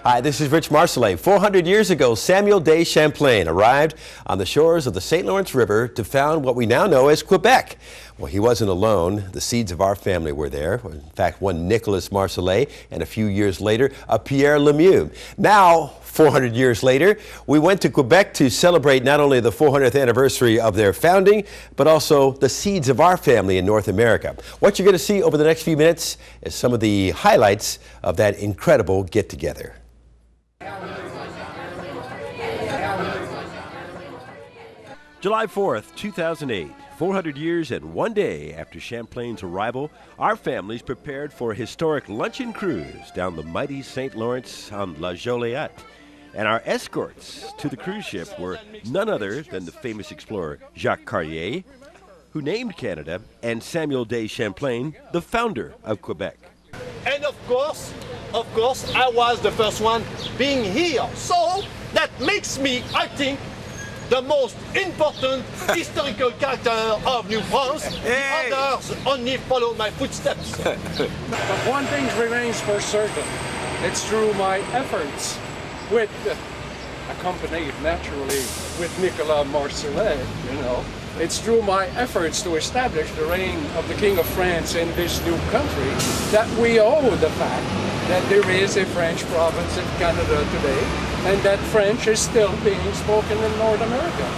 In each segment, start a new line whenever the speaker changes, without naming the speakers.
Hi, this is Rich Marcellet. 400 years ago, Samuel de Champlain arrived on the shores of the St. Lawrence River to found what we now know as Quebec. Well, he wasn't alone. The seeds of our family were there. In fact, one Nicolas Marcellet, and a few years later, a Pierre Lemieux. Now, 400 years later, we went to Quebec to celebrate not only the 400th anniversary of their founding, but also the seeds of our family in North America. What you're going to see over the next few minutes is some of the highlights of that incredible get-together. July 4th, 2008, 400 years and one day after Champlain's arrival, our families prepared for a historic luncheon cruise down the mighty St. Lawrence on La Joliette. And our escorts to the cruise ship were none other than the famous explorer Jacques Cartier, who named Canada, and Samuel de Champlain, the founder of Quebec.
And of course, I was the first one being here. So that makes me, I think, the most important historical character of New France. Hey. The others only follow my footsteps.
But one thing remains for certain. It's through my efforts, accompanied naturally with Nicolas Marcellet, it's through my efforts to establish the reign of the King of France in this new country that we owe the fact that there is a French province in Canada today, and that French is still being spoken in North America.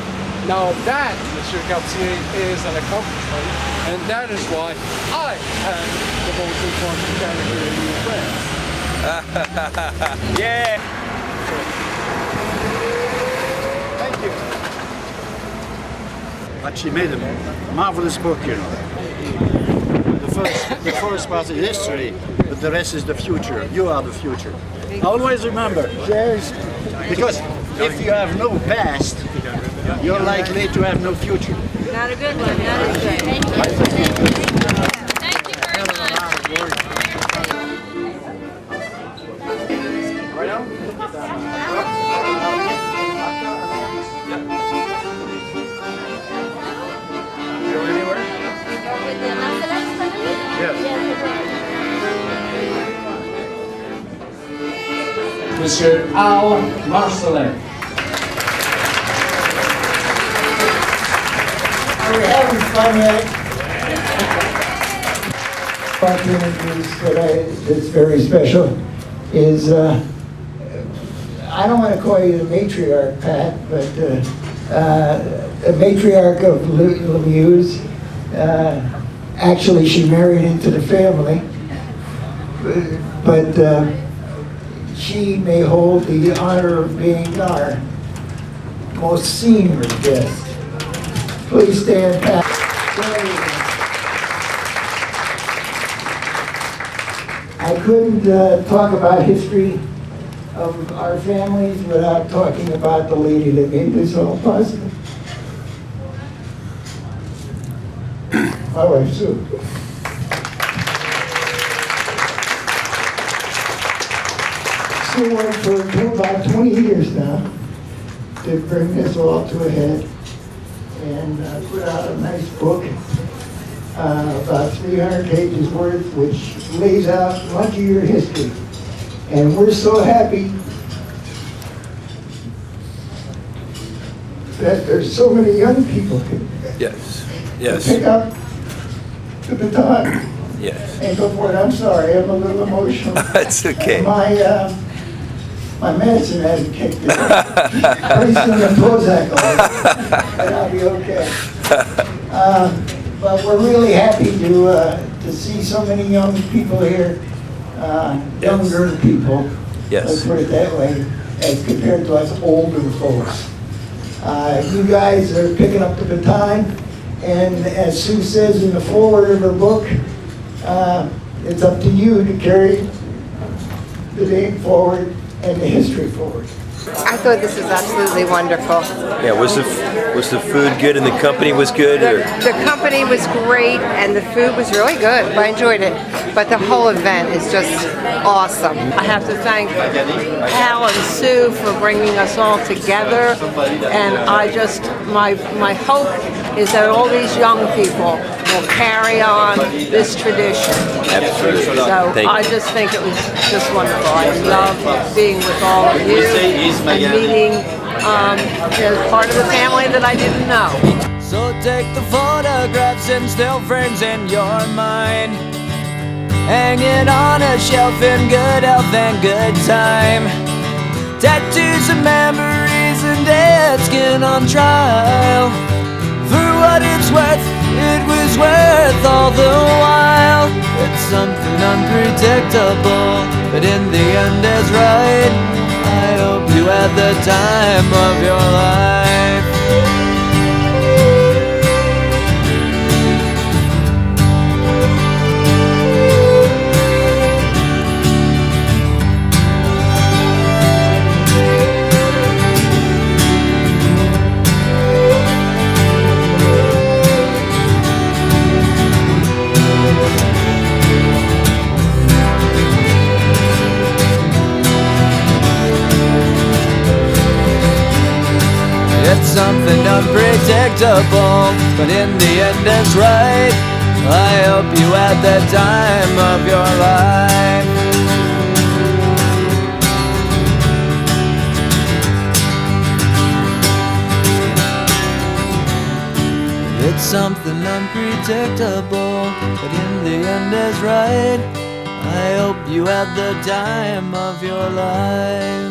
Now that, Monsieur Cartier, is an accomplishment, and that is why I am the most important character in New France.
Yeah!
Thank you. But she made a marvelous book, The first part is history, but the rest is the future. You are the future. Always remember, because if you have no past, you're likely to have no future.
Not a good one, not a good. Thank you. Thank you very much.
Right now? Go anywhere?
With the Marcellet family?
Yes.
Monsieur Al Marcellet.
Are we having fun yet? What to introduce that's very special is, I don't want to call you the matriarch, Pat, but the matriarch of Lemieux. Actually, she married into the family, but she may hold the honor of being our most senior guest. Please stand, Pat. I couldn't talk about history of our families without talking about the lady that made this all possible. My wife, Sue. Sue worked for about 20 years now to bring this all to a head, and put out a nice book, about 300 pages worth, which lays out much of your history. And we're so happy that there's so many young people here.
Yes.
To pick up the baton.
Yes.
And go for it. I'm sorry, I'm a little emotional.
That's okay.
My medicine hasn't kicked in. Pretty soon the Prozac will, and I'll be okay. But we're really happy to see so many young people here, younger people.
Yes.
Let's put it that way, as compared to us older folks. You guys are picking up the baton, and as Sue says in the foreword of her book, it's up to you to carry the name forward and the history forward.
I thought this was absolutely wonderful.
Yeah, was the food good and the company was good?
The company was great and the food was really good. I enjoyed it. But the whole event is just awesome.
I have to thank Hal and Sue for bringing us all together. And my hope is that all these young people will carry on this tradition.
Absolutely.
So I just think it was just wonderful. I love being being with all of you and meeting as part of the family that I didn't know.
So take the photographs and still frames in your mind, hang it on a shelf in good health and good time. Tattoos and memories and dead skin on trial. For what it's worth, it was worth all the while. It's something unpredictable, but in the end is right. I hope you had the time of your life. It's something unpredictable, but in the end it's right. I hope you had the time of your life. It's something unpredictable, but in the end is right. I hope you had the time of your life.